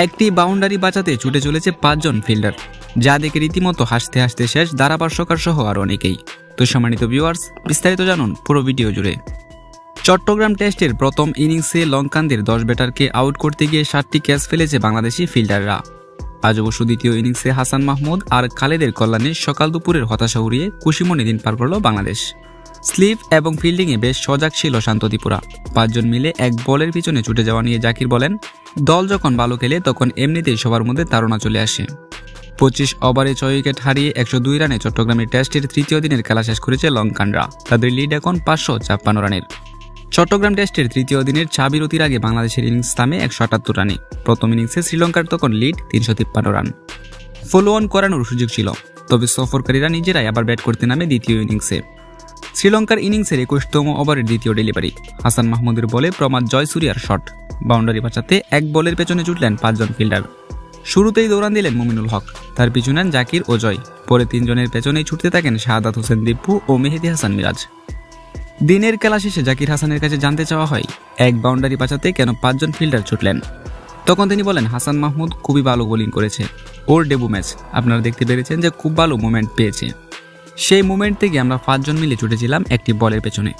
একটি বাউন্ডারি বাঁচাতে ছুটে চলেছে 5 জন ফিল্ডার, যা দেখে রীতিমতো হাসতে হাসতে শেষ ধারাভাষ্যকার সহ আর অনেকেই। তো সম্মানিত ভিউয়ার্স, বিস্তারিত জানুন পুরো ভিডিও জুড়ে। চট্টগ্রাম টেস্টের প্রথম ইনিংসে লঙ্কানদের 10 ব্যাটারকে আউট করতে গিয়ে 7টি ক্যাচ ফেলেছে বাংলাদেশি ফিল্ডাররা। আজ অবশ্য দ্বিতীয় ইনিংসে হাসান মাহমুদ আর খালেদের কল্যাণে সকাল দুপুরের হতাশা উড়িয়ে খুশিমনে দিন পার করল বাংলাদেশ। স্লিপ এবং ফিল্ডিংয়ে বেশ সজাগ ছিল শান্ত ত্রিপুরা। 5 জন মিলে এক বলের পিছনে ছুটে যাওয়া নিয়ে জাকির বলেন, দল যখন ভালো খেলে তখন এমনিতেই সবার মধ্যে তাড়না চলে আসে। 25 ওভারে 6 উইকেট হারিয়ে 102 রানে চট্টগ্রামের টেস্টের তৃতীয় দিনের খেলা শেষ করেছে লঙ্কানরা। তাদের লিড এখন 556 রানের। চট্টগ্রাম টেস্টের তৃতীয় দিনের চা বিরতির আগে বাংলাদেশের ইনিংস থামে 178 রানে। প্রথম ইনিংসে শ্রীলঙ্কার তখন লিড 353 রান। ফলো অন করানোর সুযোগ ছিল, তবে সফরকারীরা নিজেরাই আবার ব্যাট করতে নামে দ্বিতীয় ইনিংসে। শ্রীলঙ্কার ইনিংসের 21তম ওভারের দ্বিতীয় ডেলিভারি হাসান মাহমুদের বলে প্রমাদ জয়সূরিয়ার শট। বাউন্ডারি বাঁচাতে এক বলের পেছনে ছুটলেন 5 জন ফিল্ডার। শুরুতেই দৌড়ান দিলেন মুমিনুল হক, তার পিছু নেন জাকির ও জয়। পরে 3 জনের পেছনেই ছুটতে থাকেন শাহাদাত হোসেন দীপু ও মেহেদী হাসান মিরাজ। দিনের খেলা শেষে জাকির হাসানের কাছে জানতে চাওয়া হয়, এক বাউন্ডারি বাঁচাতে কেন 5 জন ফিল্ডার ছুটলেন। তখন তিনি বলেন, হাসান মাহমুদ খুবই ভালো বোলিং করেছে। ওর ডেবু ম্যাচ, আপনারা দেখতে পেরেছেন যে খুব ভালো মুভমেন্ট পেয়েছে। সেই মুভমেন্ট থেকে আমরা 5 জন মিলে ছুটেছিলাম একটি বলের পেছনে।